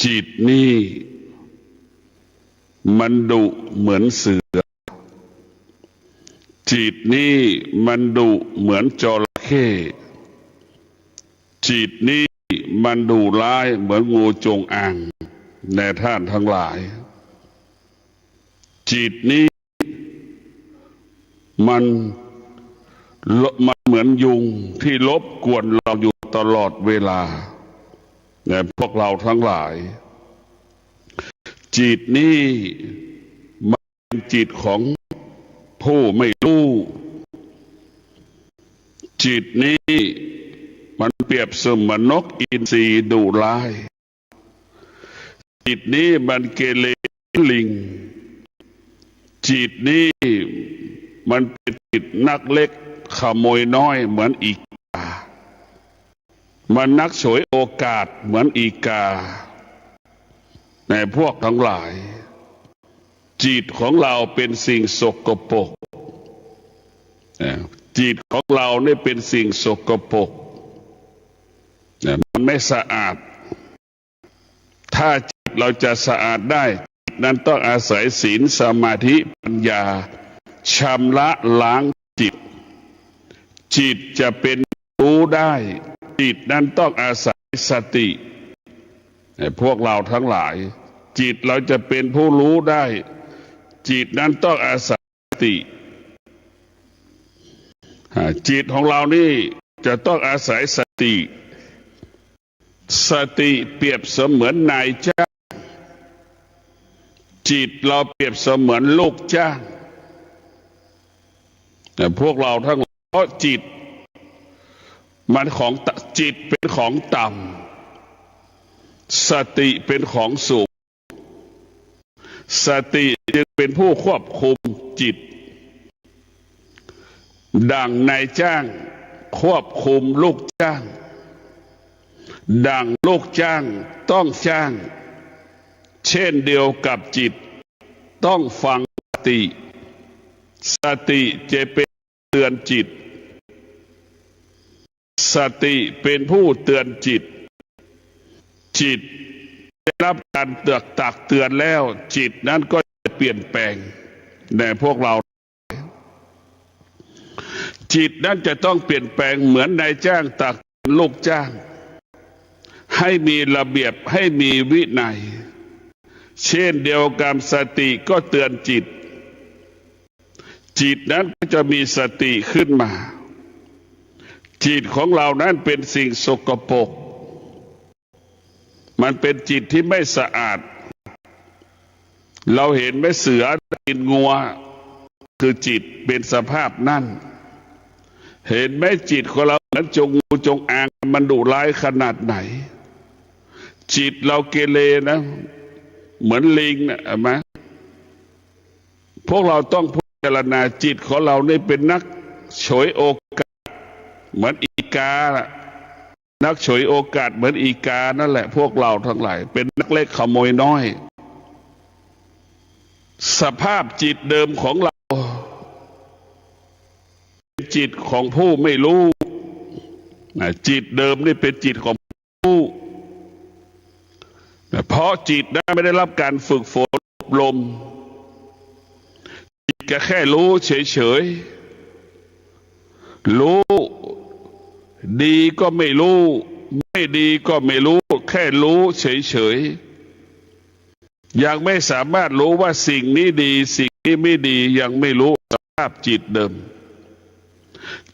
จิตนี่มันดุเหมือนเสือจิตนี่มันดุเหมือนจระเข้จิตนี่มันดุร้ายเหมือนงูจงอางแน่ท่านทั้งหลายจิตนี้มันเหมือนยุงที่รบกวนเราอยู่ตลอดเวลาแต่พวกเราทั้งหลายจิตนี้มันเป็นจิตของผู้ไม่รู้จิตนี้มันเปรียบเสมือนนกอินทรีดุร้ายจิตนี้มันเกเรลิงจิตนี้มันเป็นจิตนักเล็กขโมยน้อยเหมือนอีกามันนักฉวยโอกาสเหมือนอีกาในพวกทั้งหลายจิตของเราเป็นสิ่งสกปรกจิตของเราเนี่ยเป็นสิ่งสกปรกมันไม่สะอาดถ้าจิตเราจะสะอาดได้จิตนั้นต้องอาศัยศีลสมาธิปัญญาชำระล้างจิตจิตจะเป็นรู้ได้จิตนั้นต้องอาศัยสติพวกเราทั้งหลายจิตเราจะเป็นผู้รู้ได้จิตนั้นต้องอาศัยสติจิตของเรานี่จะต้องอาศัยสติสติเปรียบเสมือนนายจ้างจิตเราเปรียบเสมือนลูกจ้างแต่พวกเราทั้งหลายเพราะจิตมันของจิตเป็นของต่ำสติเป็นของสูงสติจึงเป็นผู้ควบคุมจิตดังนายจ้างควบคุมลูกจ้างดังลูกจ้างต้องจ้างเช่นเดียวกับจิตต้องฟังสติสติจะเป็นเตือนจิตสติเป็นผู้เตือนจิตจิตได้รับการตักเตือนแล้วจิตนั้นก็จะเปลี่ยนแปลงในพวกเราจิตนั้นจะต้องเปลี่ยนแปลงเหมือนนายจ้างตักลูกจ้างให้มีระเบียบให้มีวินัยเช่นเดียวกับสติก็เตือนจิตจิตนั้นก็จะมีสติขึ้นมาจิตของเรานั้นเป็นสิ่งสกปรกมันเป็นจิตที่ไม่สะอาดเราเห็นไหมเสือกินงัวคือจิตเป็นสภาพนั่นเห็นไหมจิตของเราเหมือนจงอางมันดุร้ายขนาดไหนจิตเราเกเรนะเหมือนลิงนะเห็นไหมพวกเราต้องพิจารณาจิตของเรานี่เป็นนักฉวยโอกาสเหมือนอีกานักฉวยโอกาสเหมือนอีกานั่นแหละพวกเราทั้งหลายเป็นนักเล็กขโมยน้อยสภาพจิตเดิมของเราเป็นจิตของผู้ไม่รู้จิตเดิมนี่เป็นจิตของผู้เพราะจิตนั้นไม่ได้รับการฝึกฝนอบรมจิตก็แค่รู้เฉยๆรู้ดีก็ไม่รู้ไม่ดีก็ไม่รู้แค่รู้เฉยๆยังไม่สามารถรู้ว่าสิ่งนี้ดีสิ่งนี้ไม่ดียังไม่รู้สภาพจิตเดิม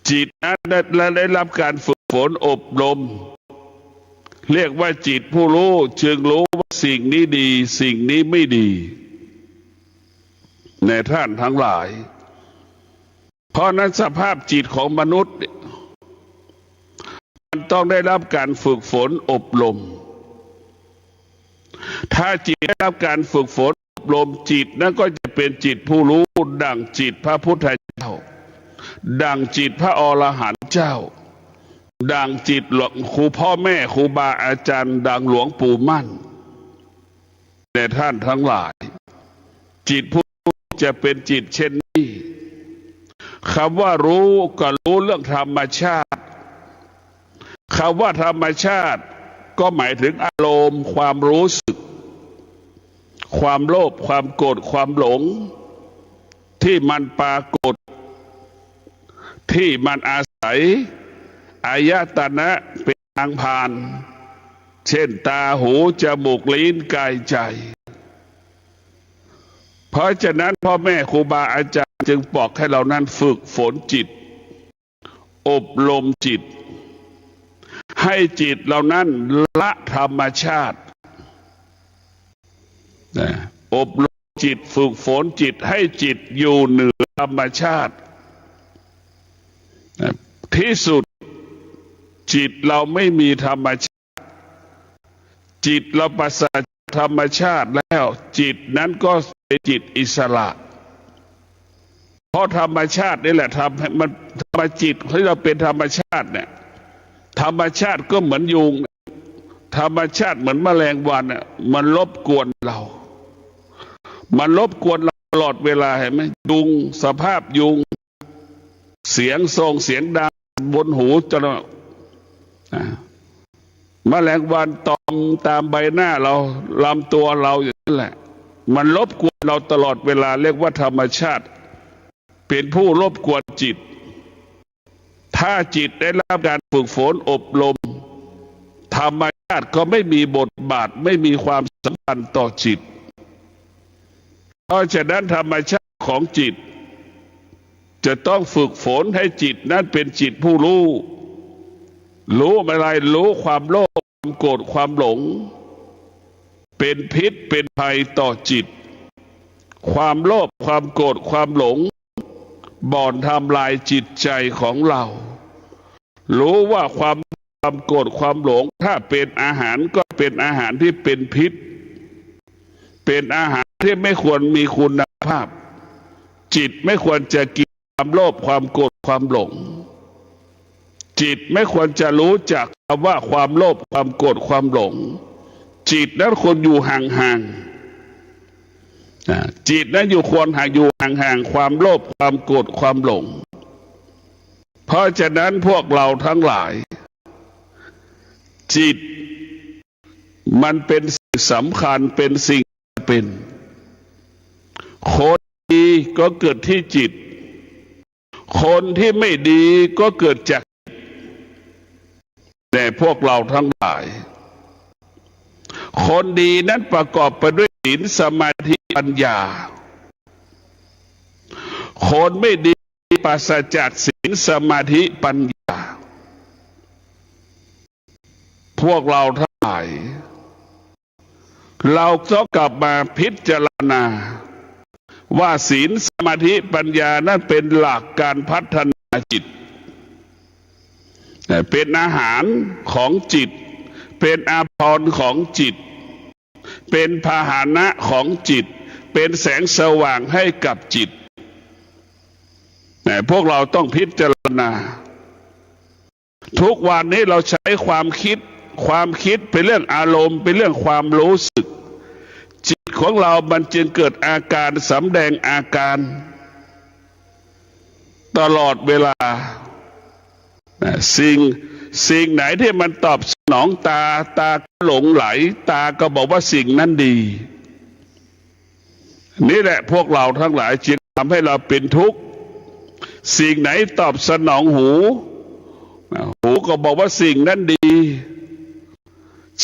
จิตนั้นได้รับการฝึกฝนอบรมเรียกว่าจิตผู้รู้จึงรู้ว่าสิ่งนี้ดีสิ่งนี้ไม่ดีในท่านทั้งหลายเพราะนั้นสภาพจิตของมนุษย์มันต้องได้รับการฝึกฝนอบรมถ้าจิตได้รับการฝึกฝนอบรมจิตนั้นก็จะเป็นจิตผู้รู้ดังจิตพระพุทธเจ้าดังจิตพระอรหันต์เจ้าดังจิตหลวงครูพ่อแม่ครูบาอาจารย์ดังหลวงปู่มั่นแต่ท่านทั้งหลายจิตผู้จะเป็นจิตเช่นนี้คำว่ารู้ก็รู้เรื่องธรรมชาติคำว่าธรรมชาติ ก็หมายถึงอารมณ์ความรู้สึกความโลภความโกรธความหลงที่มันปรากฏที่มันอาศัยอายตนะเป็นทางผ่านเช่นตาหูจมูกลิ้นกายใจเพราะฉะนั้นพ่อแม่ครูบาอาจารย์จึงบอกให้เรานั้นฝึกฝนจิตอบรมจิตให้จิตเรานั้นละธรรมชาติอบรมจิตฝึกฝนจิตให้จิตอยู่เหนือธรรมชาติที่สุดจิตเราไม่มีธรรมชาติจิตเราปราศจากธรรมชาติแล้วจิตนั้นก็เป็นจิตอิสระเพราะธรรมชาตินี่แหละทำให้มันธรรมจิตที่เราเป็นธรรมชาติเนี่ยธรรมชาติก็เหมือนยุงธรรมชาติเหมือนแมลงวันเนี่ยมันรบกวนเรามันรบกวนเราตลอดเวลาเห็นไหมยุงสภาพยุงเสียงส่งเสียงดังบนหูจนแมลงวันตอมตามใบหน้าเราลำตัวเราอย่างนั้นแหละมันรบกวนเราตลอดเวลาเรียกว่าธรรมชาติเป็นผู้รบกวนจิตถ้าจิตได้รับการฝึกฝนอบรมธรรมชาติก็ไม่มีบทบาทไม่มีความสัมพันธ์ต่อจิตเพราะฉะนั้นธรรมชาติของจิตจะต้องฝึกฝนให้จิตนั้นเป็นจิตผู้รู้อะไรรู้ความโลภความโกรธความหลงเป็นพิษเป็นภัยต่อจิตความโลภความโกรธความหลงบ่อนทำลายจิตใจของเรารู้ว่าความโกรธความหลงถ้าเป็นอาหารก็เป็นอาหารที่เป็นพิษเป็นอาหารที่ไม่ควรมีคุณภาพจิตไม่ควรจะกินความโลภความโกรธความหลงจิตไม่ควรจะรู้จักคำว่าความโลภความโกรธความหลงจิตนั้นควรอยู่ห่างๆจิตนั้นควรอยู่ห่างๆความโลภความโกรธความหลงเพราะฉะนั้นพวกเราทั้งหลายจิตมันเป็นสิ่งสำคัญเป็นสิ่งเป็นคนดีก็เกิดที่จิตคนที่ไม่ดีก็เกิดจากแต่พวกเราทั้งหลายคนดีนั้นประกอบไปด้วยศีลสมาธิปัญญาคนไม่ดีปราศจากศีลสมาธิปัญญาพวกเราทั้งหลายเราต้องกลับมาพิจารณาว่าศีลสมาธิปัญญานั้นเป็นหลักการพัฒนาจิตเป็นอาหารของจิตเป็นอาภรณ์ของจิตเป็นพาหนะของจิตเป็นแสงสว่างให้กับจิตพวกเราต้องพิจารณาทุกวันนี้เราใช้ความคิดเป็นเรื่องอารมณ์เป็นเรื่องความรู้สึกจิตของเรามันจึงเกิดอาการสำแดงอาการตลอดเวลาสิ่งไหนที่มันตอบสนองตาก็หลงไหลตาก็บอกว่าสิ่งนั้นดีนี่แหละพวกเราทั้งหลายจึงทำให้เราเป็นทุกข์สิ่งไหนตอบสนองหูก็บอกว่าสิ่งนั้นดี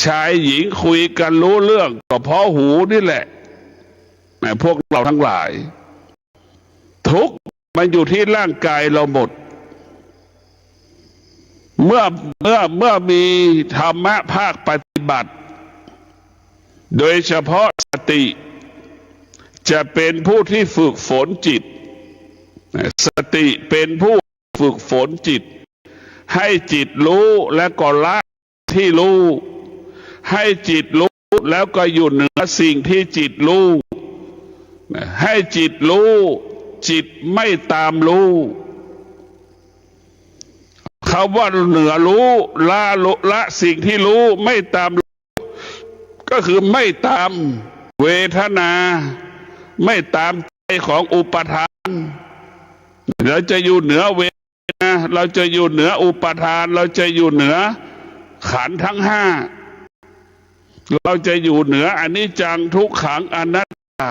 ชายหญิงคุยกันรู้เรื่องก็เพราะหูนี่แหละพวกเราทั้งหลายทุกข์มันอยู่ที่ร่างกายเราหมดเมื่อมีธรรมะภาคปฏิบัติโดยเฉพาะสติจะเป็นผู้ที่ฝึกฝนจิตสติเป็นผู้ฝึกฝนจิตให้จิตรู้และก็ละที่รู้ให้จิตรู้แล้วก็อยู่เหนือสิ่งที่จิตรู้ให้จิตรู้จิตไม่ตามรู้คำว่าเหนือรู้ละสิ่งที่รู้ไม่ตามรู้ก็คือไม่ตามเวทนาไม่ตามใจของอุปทานเราจะอยู่เหนือเวทนาเราจะอยู่เหนืออุปทานเราจะอยู่เหนือขันธ์ทั้งห้า เราจะอยู่เหนืออนิจจังทุกขังอนัตตา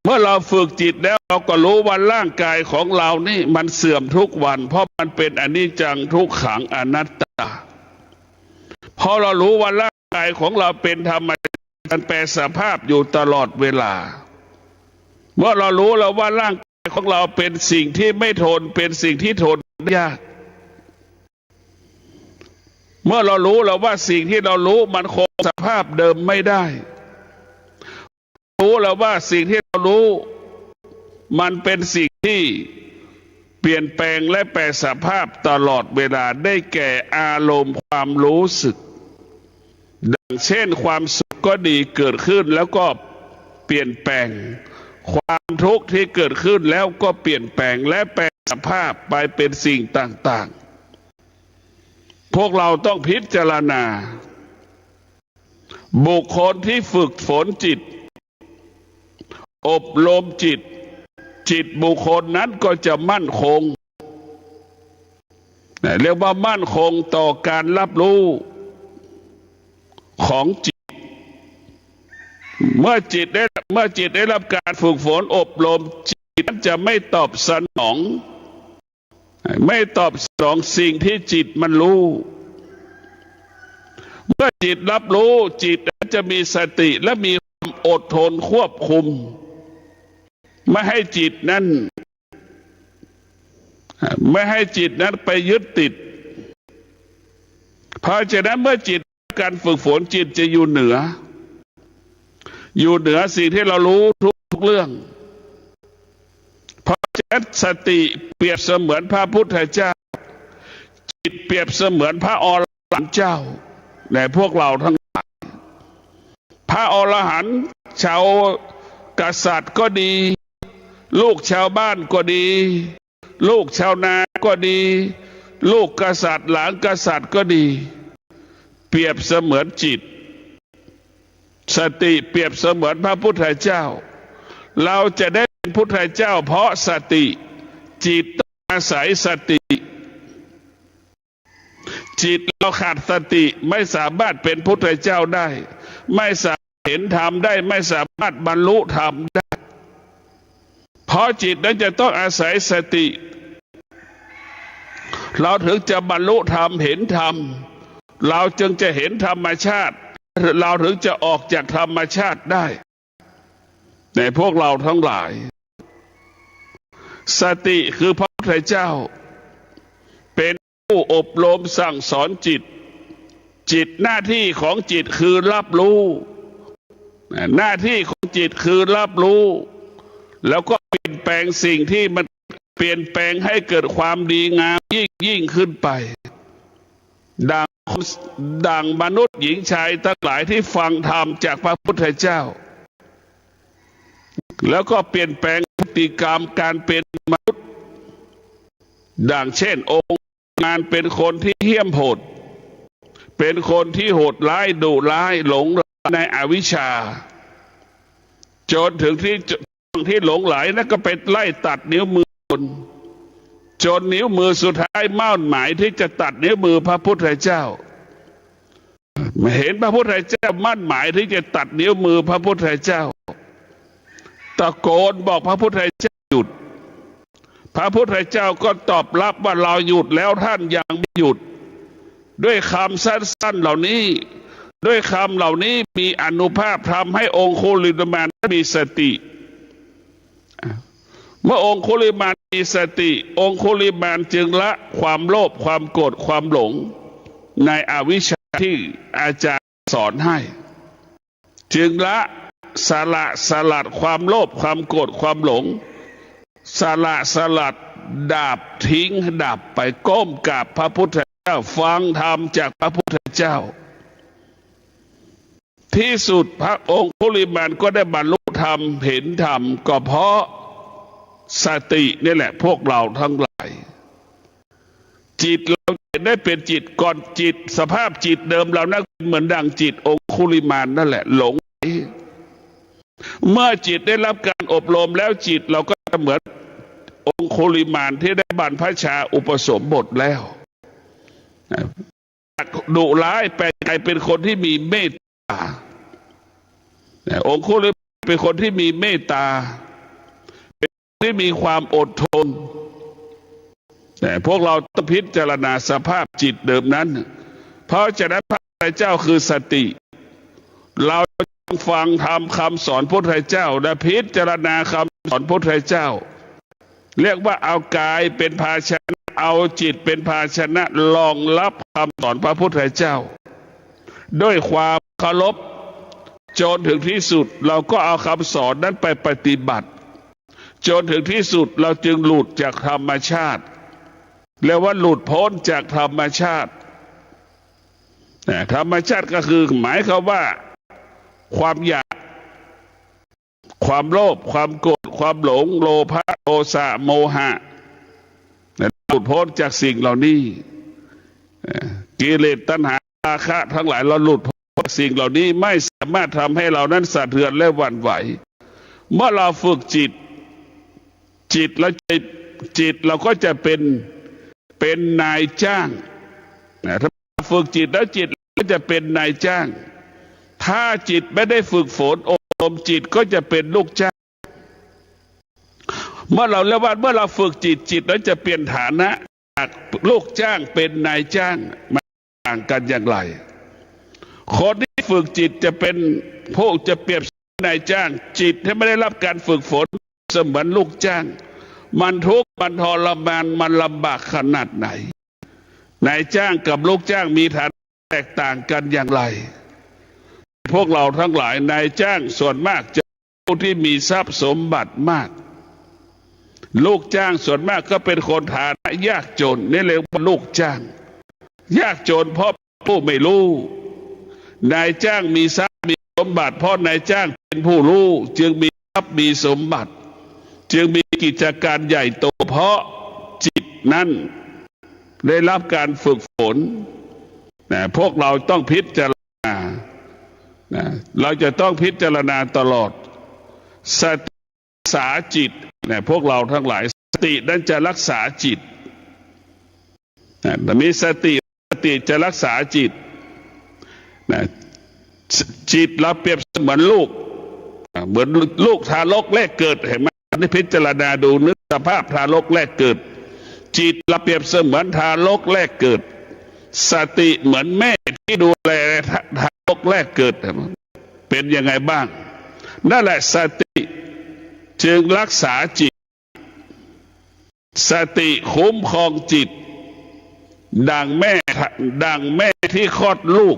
เมื่อเราฝึกจิตแล้วเราก็รู้ว่าร่างกายของเรานี่มันเสื่อมทุกวันเพราะมันเป็นอนิจจังทุกขังอนัตตาพอเรารู้ว่าร่างกายของเราเป็นธรรมชาติมันแปรสภาพอยู่ตลอดเวลาเมื่อเรารู้แล้วว่าร่างกายของเราเป็นสิ่งที่ไม่ทนเป็นสิ่งที่ทนยากเมื่อเรารู้แล้วว่าสิ่งที่เรารู้มันคงสภาพเดิมไม่ได้รู้แล้วว่าสิ่งที่เรารู้มันเป็นสิ่งที่เปลี่ยนแปลงและแปรสภาพตลอดเวลาได้แก่อารมณ์ความรู้สึกดังเช่นความสุขก็ดีเกิดขึ้นแล้วก็เปลี่ยนแปลงความทุกข์ที่เกิดขึ้นแล้วก็เปลี่ยนแปลงและแปรสภาพไปเป็นสิ่งต่างๆพวกเราต้องพิจารณาบุคคลที่ฝึกฝนจิตอบรมจิตบุคคลนั้นก็จะมั่นคงเรียกว่ามั่นคงต่อการรับรู้ของจิตเมื่อจิตได้รับการฝึกฝนอบรมจิตนั้นจะไม่ตอบสนองสิ่งที่จิตมันรู้เมื่อจิตรับรู้จิตจะมีสติและมีความอดทนควบคุมไม่ให้จิตนั้นไปยึดติดเพราะฉะนั้นเมื่อจิตการฝึกฝนจิตจะอยู่เหนือสิ่งที่เรารู้ทุกเรื่องเพราะฉะนั้นสติเปรียบเสมือนพระพุทธเจ้าจิตเปรียบเสมือนพระอรหันต์เจ้าในพวกเราทั้งหลายพระอรหันต์ชาวกษัตริย์ก็ดีลูกชาวบ้านก็ดีลูกชาวนาก็ดีลูกกษัตริย์หลานกษัตริย์ก็ดีเปรียบเสมือนจิตสติเปรียบเสมือนพระพุทธเจ้าเราจะได้เป็นพุทธเจ้าเพราะสติจิตต้องอาศัยสติจิตเราขาดสติไม่สามารถเป็นพุทธเจ้าได้ไม่สามารถเห็นธรรมได้ไม่สามารถบรรลุธรรมได้เพราะจิตนั้นจะต้องอาศัยสติเราถึงจะบรรลุธรรมเห็นธรรมเราจึงจะเห็นธรรมชาติเราถึงจะออกจากธรรมชาติได้ในพวกเราทั้งหลายสติคือพระพุทธเจ้าเป็นผู้อบรมสั่งสอนจิตหน้าที่ของจิตคือรับรู้หน้าที่ของจิตคือรับรู้แล้วก็เปลี่ยนแปลงสิ่งที่มันเปลี่ยนแปลงให้เกิดความดีงามยิ่งขึ้นไปดังมนุษย์หญิงชายทั้งหลายที่ฟังธรรมจากพระพุทธเจ้าแล้วก็เปลี่ยนแปลงพฤติกรรมการเป็นมนุษย์ดังเช่นองค์งานเป็นคนที่เหี้ยมโหดเป็นคนที่โหดร้ายดุร้ายหลงในอวิชชาจนถึงที่หลงไหลแล้วก็ไปไล่ตัดนิ้วมือจนนิ้วมือสุดท้ายมั่นหมายที่จะตัดนิ้วมือพระพุทธเจ้าเห็นพระพุทธเจ้ามั่นหมายที่จะตัดนิ้วมือพระพุทธเจ้าตะโกนบอกพระพุทธเจ้าหยุดพระพุทธเจ้าก็ตอบรับว่าเราหยุดแล้วท่านยังไม่หยุดด้วยคำสั้นๆเหล่านี้ด้วยคำเหล่านี้มีอานุภาพทำให้องคุลิมานมีสติเมื่อองคุลิมานมีสติองคุลิมานจึงละความโลภความโกรธความหลงในอวิชชาที่อาจารย์สอนให้จึงละสลัดความโลภความโกรธความหลงสลัดดาบทิ้งดับไปก้มกราบพระพุทธเจ้าฟังธรรมจากพระพุทธเจ้าที่สุดพระองค์คุลิมานก็ได้บรรลุธรรมเห็นธรรมก็เพราะสตินี่แหละพวกเราทั้งหลายจิตเราได้เป็นจิตก่อนจิตสภาพจิตเดิมเรานั้นเหมือนดังจิตองคุลิมานนั่นแหละหลงเมื่อจิตได้รับการอบรมแล้วจิตเราก็เหมือนองคุลิมานที่ได้บรรพชาอุปสมบทแล้ว จากดุร้ายแปลกลายเป็นคนที่มีเมตตาองคุลิมานเป็นคนที่มีเมตตาเป็นคนที่มีความอดทนแต่พวกเราต้องพิจารณาสภาพจิตเดิมนั้นเพราะฉะนั้นพระพุทธเจ้าคือสติเราต้องฟังธรรมคำสอนพระพุทธเจ้าและพิจารณาคำสอนพระพุทธเจ้าเรียกว่าเอากายเป็นภาชนะเอาจิตเป็นภาชนะรองรับคำสอนพระพุทธเจ้าด้วยความเคารพจนถึงที่สุดเราก็เอาคำสอนนั้นไปปฏิบัติจนถึงที่สุดเราจึงหลุดจากธรรมชาติเรียกว่าหลุดพ้นจากธรรมชาติธรรมชาติก็คือหมายความว่าความอยากความโลภความโกรธความหลงโลภะโทสะโมหะหลุดพ้นจากสิ่งเหล่านี้กิเลสตัณหาราคะทั้งหลายเราหลุดพ้นจากสิ่งเหล่านี้ไม่สามารถทำให้เรานั้นสะเทือนและหวั่นไหวเมื่อเราฝึกจิตแล้วจิตเราก็จะเป็นนายจ้างถ้าฝึกจิตแล้วจิตก็จะเป็นนายจ้างถ้าจิตไม่ได้ฝึกฝนอบรมจิตก็จะเป็นลูกจ้างเมื่อเราฝึกจิตแล้วจะเปลี่ยนฐานะจากลูกจ้างเป็นนายจ้างมันต่างกันอย่างไรคนที่ฝึกจิตจะเป็นพวกจะเปรียบนายจ้างจิตที่ไม่ได้รับการฝึกฝนเสมือนลูกจ้างมันทุกข์มันทรมานมันลำบากขนาดไหนนายจ้างกับลูกจ้างมีฐานะแตกต่างกันอย่างไรพวกเราทั้งหลายนายจ้างส่วนมากจะผู้ที่มีทรัพย์สมบัติมากลูกจ้างส่วนมากก็เป็นคนฐานะยากจนนี่เรียกว่าลูกจ้างยากจนเพราะผู้ไม่รู้นายจ้างมีทรัพย์มีสมบัติเพราะนายจ้างเป็นผู้รู้จึงมีทรัพย์มีสมบัติจึงมีกิจการใหญ่โตเพราะจิตนั้นได้รับการฝึกฝนพวกเราต้องพิจารณาเราจะต้องพิจารณาตลอดสติรักษาจิตพวกเราทั้งหลายสตินั้นจะรักษาจิตมีสติจะรักษาจิตจิตเราเปรียบเสมือนลูกเหมือนลูกทารกแรกเกิดเห็นไหมได้พิจารณาดูนึกสภาพทารกแรกเกิดจิตเราเปรียบเสมือนทารกแรกเกิดสติเหมือนแม่ที่ดูแลทารกแรกเกิดเป็นยังไงบ้างนั่นแหละสติจึงรักษาจิตสติคุ้มครองจิตดังแม่ที่คลอดลูก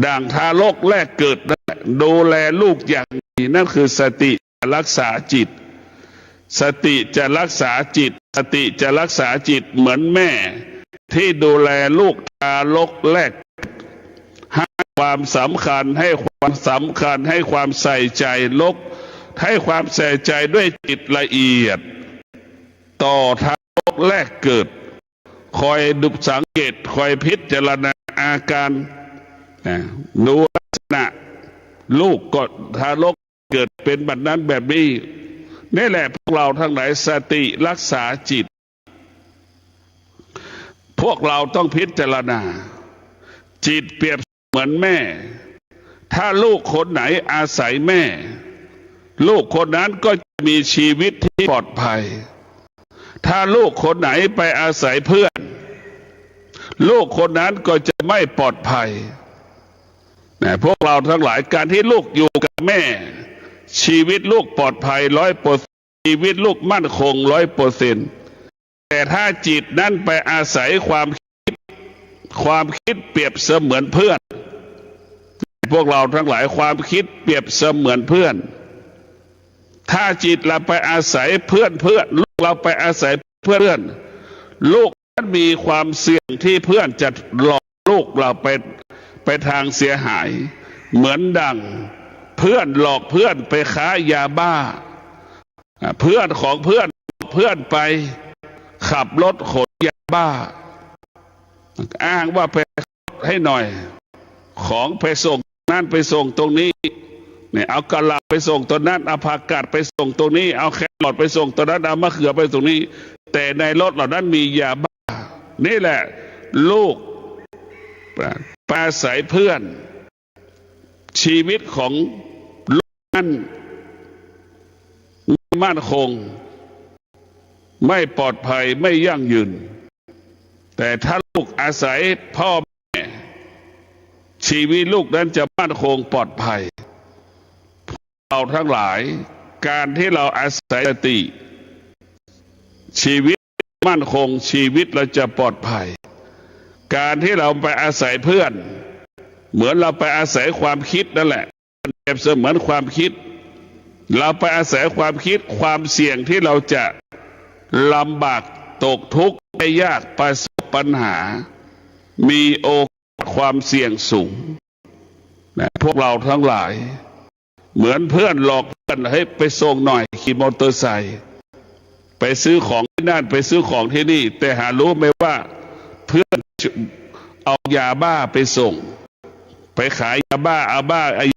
ดังทารกแรกเกิดดูแลลูกอย่างดีนั่นคือสติรักษาจิตสติจะรักษาจิตสติจะรักษาจิตเหมือนแม่ที่ดูแลลูกทารกแรกให้ความสำคัญให้ความใส่ใจให้ความใส่ใจด้วยจิตละเอียดต่อทารกแรกเกิดคอยดูสังเกตคอยพิจารณาอาการดูลักษณะลูกก็ทารกเกิดเป็นแบบนั้นแบบนี้นี่แหละพวกเราทั้งหลายสติรักษาจิตพวกเราต้องพิจารณาจิตเปรียบเหมือนแม่ถ้าลูกคนไหนอาศัยแม่ลูกคนนั้นก็จะมีชีวิตที่ปลอดภัยถ้าลูกคนไหนไปอาศัยเพื่อนลูกคนนั้นก็จะไม่ปลอดภัยพวกเราทั้งหลายการที่ลูกอยู่กับแม่ชีวิตลูกปลอดภัย100%ชีวิตลูกมั่นคง100%แต่ถ้าจิตนั้นไปอาศัยความคิดเปรียบเสมือนเพื่อนพวกเราทั้งหลายความคิดเปรียบเสมือนเพื่อนถ้าจิตเราไปอาศัยเพื่อนลูกเราไปอาศัยเพื่อนลูกนั้นมีความเสี่ยงที่เพื่อนจะหลอกลูกเราไปทางเสียหายเหมือนดังเพื่อนหลอกเพื่อนไปค้ายาบ้าเพื่อนของเพื่อนไปขับรถขนยาบ้าอ้างว่าไปให้หน่อยของไปส่งนั่นไปส่งตรงนี้เนี่ยเอากะหล่ำไปส่งตรงนั้นเอาผักกาดไปส่งตรงนี้เอาแครอทไปส่งตรงนั้นเอามะเขือไปตรงนี้แต่ในรถเหล่านั้นมียาบ้านี่แหละลูก ไปอาศัยเพื่อนชีวิตของลูกนั้นไม่มั่นคงไม่ปลอดภัยไม่ยั่งยืนแต่ถ้าลูกอาศัยพ่อแม่ชีวิตลูกนั้นจะมั่นคงปลอดภัยเราทั้งหลายการที่เราอาศัยสติชีวิตมั่นคงชีวิตเราจะปลอดภัยการที่เราไปอาศัยเพื่อนเหมือนเราไปอาศัยความคิดนั่นแหละเปรียบเสมือนความคิดเราไปอาศัยความคิดความเสี่ยงที่เราจะลำบากตกทุกข์ได้ยากประสบปัญหามีโอกาสความเสี่ยงสูงนะพวกเราทั้งหลายเหมือนเพื่อนหลอกเพื่อนให้ไปส่งหน่อยขี่มอเตอร์ไซค์ไปซื้อของที่นั่นไปซื้อของที่นี่แต่หารู้ไหมว่าเพื่อนเอายาบ้าไปส่งไปขายยาบ้าเอา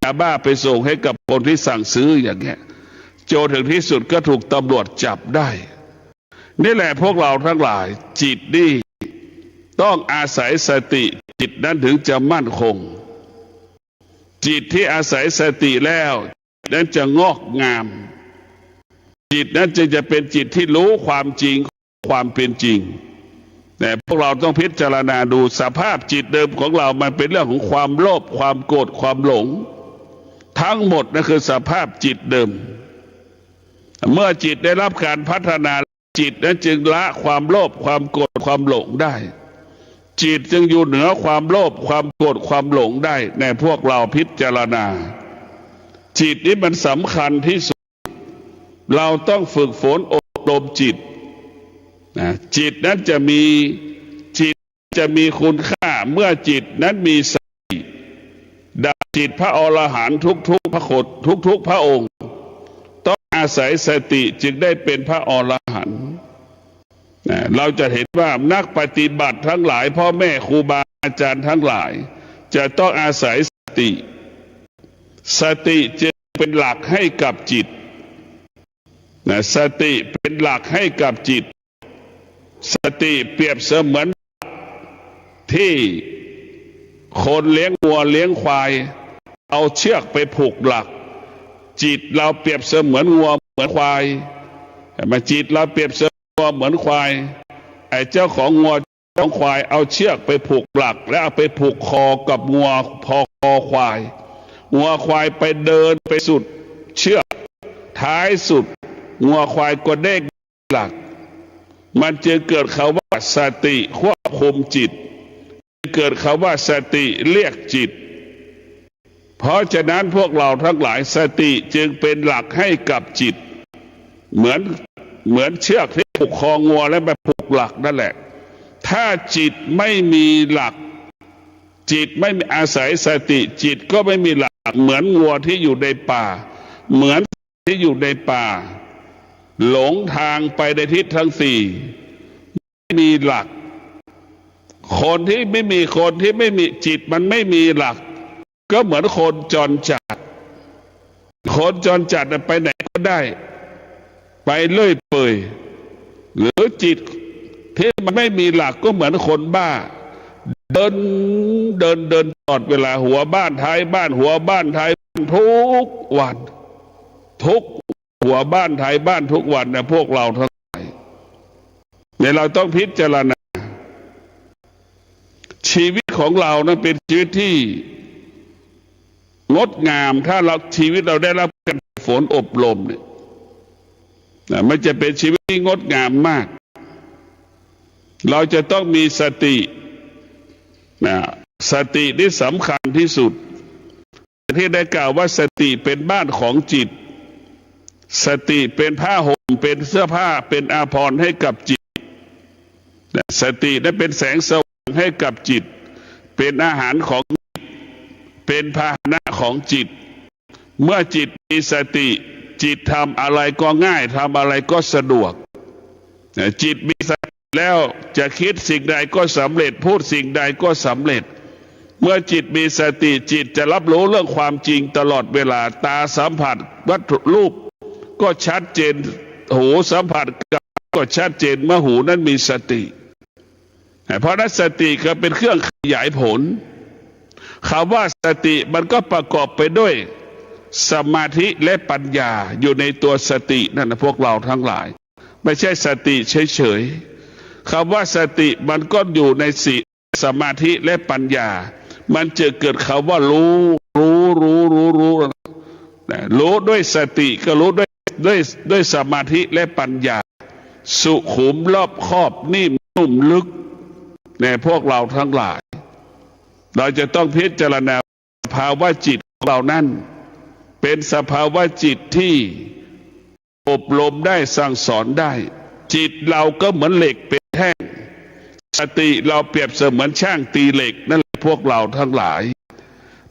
ยาบ้าไปส่งให้กับคนที่สั่งซื้ออย่างเงี้ยโจรถึงที่สุดก็ถูกตำรวจจับได้นี่แหละพวกเราทั้งหลายจิตนี่ต้องอาศัยสติจิตนั้นถึงจะมั่นคงจิตที่อาศัยสติแล้วนั้นจะงอกงามจิตนั้นจะเป็นจิตที่รู้ความจริงความเป็นจริงแต่พวกเราต้องพิจารณาดูสภาพจิตเดิมของเรามันเป็นเรื่องของความโลภความโกรธความหลงทั้งหมดนั่นคือสภาพจิตเดิมเมื่อจิตได้รับการพัฒนาจิตนั้นจึงละความโลภความโกรธความหลงได้จิตจึงอยู่เหนือความโลภความโกรธความหลงได้ในพวกเราพิจารณาจิตนี้มันสำคัญที่สุดเราต้องฝึกฝนอบรมจิตจิตนั้นจะมีคุณค่าเมื่อจิตนั้นมีสติดังจิตพระอรหันต์ทุกพระโคดทุกพระองค์ต้องอาศัยสติจึงได้เป็นพระอรหันต์เราจะเห็นว่านักปฏิบัติทั้งหลายพ่อแม่ครูบาอาจารย์ทั้งหลายจะต้องอาศัยสติจึงเป็นหลักให้กับจิตสติเป็นหลักให้กับจิตสติเปรียบเสมือนที่คนเลี้ยงวัวเลี้ยงควายเอาเชือกไปผูกหลักจิตเราเปรียบเสมือนวัวเหมือนควายมาจิตเราเปรียบเสมือนวัวเหมือนควายไอ้เจ้าของวัวเจ้าของควายเอาเชือกไปผูกหลักแล้วเอาไปผูกคอกับวัวพอคอควายวัวควายไปเดินไปสุดเชือกท้ายสุดวัวควายก็เด้งหลักมันจึงเกิดคำว่าสติควบคุมจิตเกิดคำว่าสติเรียกจิตเพราะฉะนั้นพวกเราทั้งหลายสติจึงเป็นหลักให้กับจิตเหมือนเชือกที่ผูกคองัวแล้วไปผูกหลักนั่นแหละถ้าจิตไม่มีหลักจิตไม่อาศัยสติจิตก็ไม่มีหลักเหมือนงัวที่อยู่ในป่าเหมือนที่อยู่ในป่าหลงทางไปในทิศทั้งสี่ไม่มีหลักคนที่ไม่มีจิตมันไม่มีหลักก็เหมือนคนจรจัดคนจรจัดไปไหนก็ได้ไปเลื่อยเปื่อยหรือจิตที่มันไม่มีหลักก็เหมือนคนบ้าเดินตลอดเวลาหัวบ้านท้ายบ้านหัวบ้านท้ายบ้านทุกวันทุกหัวบ้านท้ายบ้านทุกวันนะพวกเราทั้งหลายเนี่ยเราต้องพิจารณาชีวิตของเรานั้นเป็นชีวิตที่งดงามถ้าเราชีวิตเราได้รับการฝนอบรมเนี่ยมันจะเป็นชีวิตที่งดงามมากเราจะต้องมีสติสติที่สำคัญที่สุดที่ได้กล่าวว่าสติเป็นบ้านของจิตสติเป็นผ้าห่มเป็นเสื้อผ้าเป็นอาภรณ์ให้กับจิตสตินั้นเป็นแสงสว่างให้กับจิตเป็นอาหารของจิตเป็นพาหนะของจิตเมื่อจิตมีสติจิตทำอะไรก็ง่ายทำอะไรก็สะดวกจิตมีสติแล้วจะคิดสิ่งใดก็สำเร็จพูดสิ่งใดก็สำเร็จเมื่อจิตมีสติจิตจะรับรู้เรื่องความจริงตลอดเวลาตาสัมผัสวัตถุรูปก็ชัดเจนหูสัมผัสก็ชัดเจนเมื่อหูนั้นมีสติ เพราะนั้นสติก็เป็นเครื่องขยายผลคำว่าสติมันก็ประกอบไปด้วยสมาธิและปัญญาอยู่ในตัวสตินั่นนะพวกเราทั้งหลายไม่ใช่สติเฉยๆคำว่าสติมันก็อยู่ในสมาธิและปัญญามันจะเกิดคำว่ารู้ด้วยสติก็รู้ด้วยสมาธิและปัญญาสุขุมรอบคอบนิ่มนุ่มลึกในพวกเราทั้งหลายเราจะต้องพิจารณาสภาวะจิตของเรานั้นเป็นสภาวะจิตที่อบรมได้สั่งสอนได้จิตเราก็เหมือนเหล็กเป็นแท่งสติเราเปรียบเสมือนช่างตีเหล็กนั่นแหละพวกเราทั้งหลาย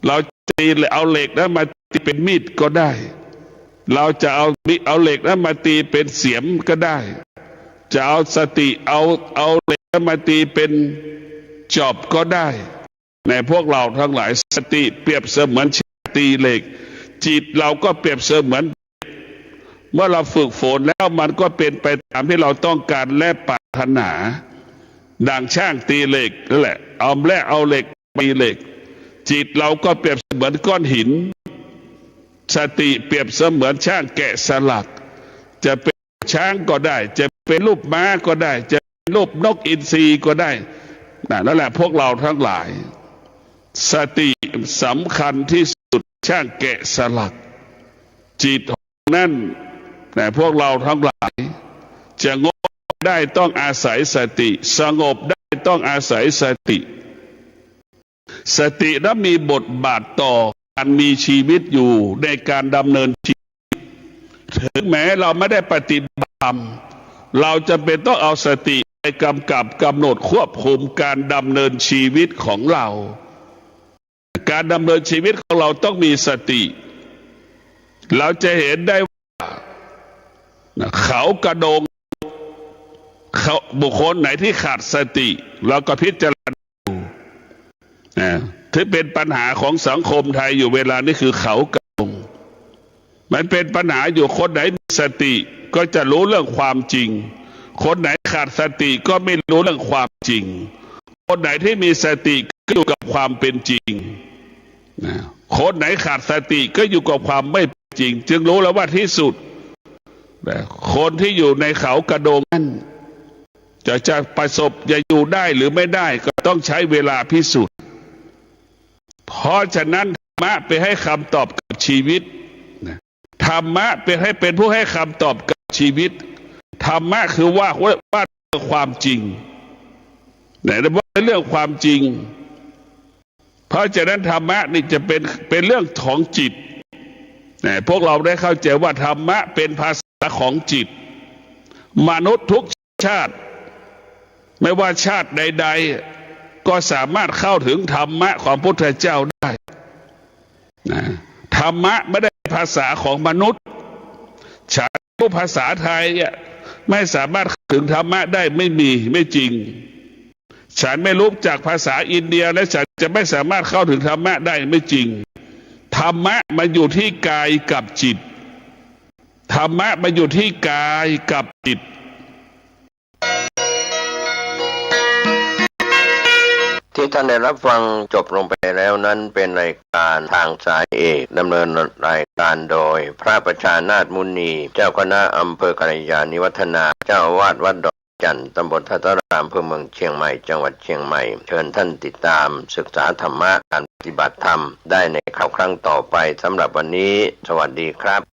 เราตีเอาเหล็กนั้นมาตีเป็นมีดก็ได้เราจะเอาเหล็กนั้นมาตีเป็นเสียมก็ได้จะเอาสติเอาเหล็กนั้นมาตีเป็นจอบก็ได้ในพวกเราทั้งหลายสติเปรียบเสมือนช่างตีเหล็กจิตเราก็เปรียบเสมือนเมื่อเราฝึกฝนแล้วมันก็เป็นไปตามที่เราต้องการและปรารถนาดังช่างตีเหล็กนั่นแหละเอาเหล็กตีเหล็กจิตเราก็เปรียบเสมือนก้อนหินสติเปรียบเสมือนช่างแกะสลักจะเป็นช้างก็ได้จะเป็นรูปม้าก็ได้จะเป็นรูปนกอินทรีก็ได้นั่นแหละพวกเราทั้งหลายสติสำคัญที่สุดช่างแกะสลักจิตนั่นแต่พวกเราทั้งหลายจะงบได้ต้องอาศัยสติสงบได้ต้องอาศัยสติสตินั้นมีบทบาทต่อการมีชีวิตอยู่ในการดำเนินชีวิตถึงแม้เราไม่ได้ปฏิบัติธรรมเราจะเป็นต้องเอาสติไปกำกับกำหนดควบคุมการดำเนินชีวิตของเราการดำเนินชีวิตของเราต้องมีสติเราจะเห็นได้ว่าเขากระโดงบุคคลไหนที่ขาดสติเราก็พิจารณาที่เป็นปัญหาของสังคมไทยอยู่เวลานี้คือเขากระโดงมันเป็นปัญหาอยู่คนไหนมีสติก็จะรู้เรื่องความจริงคนไหนขาดสติก็ไม่รู้เรื่องความจริงคนไหนที่มีสติก็อยู่กับความเป็นจริงคนไหนขาดสติก็อยู่กับความไม่จริงจึงรู้แล้วว่าที่สุดคนที่อยู่ในเขากระโดงนั้นจะประสบจะอยู่ได้หรือไม่ได้ก็ต้องใช้เวลาพิสูจน์เพราะฉะนั้นธรรมะไปให้คำตอบกับชีวิตธรรมะเป็นผู้ให้คำตอบกับชีวิตธรรมะคือว่าความจริงว่าเรื่องความจริงเพราะฉะนั้นธรรมะนี่จะเป็นเรื่องของจิตพวกเราได้เข้าใจว่าธรรมะเป็นภาษาของจิตมนุษย์ทุกชาติไม่ว่าชาติใดๆก็สามารถเข้าถึงธรรมะของพระพุทธเจ้าได้ธรรมะไม่ได้ภาษาของมนุษย์ฉันรู้ภาษาไทยไม่สามารถถึงธรรมะได้ไม่จริงฉันไม่รู้จากภาษาอินเดียและฉันจะไม่สามารถเข้าถึงธรรมะได้ไม่จริงธรรมะมันอยู่ที่กายกับจิตธรรมะมันอยู่ที่กายกับจิตที่ท่านได้รับฟังจบลงไปแล้วนั้นเป็นรายการทางสายเอกดำเนินรายการโดยพระประชานาถมุนีเจ้าคณะอำเภอกัลยาณิวัฒนาเจ้าอาวาสวัดดอกจันทร์ตำบลทัตตารามอำเภอเมืองเชียงใหม่จังหวัดเชียงใหม่เชิญท่านติดตามศึกษาธรรมะการปฏิบัติธรรมได้ในคราวครั้งต่อไปสำหรับวันนี้สวัสดีครับ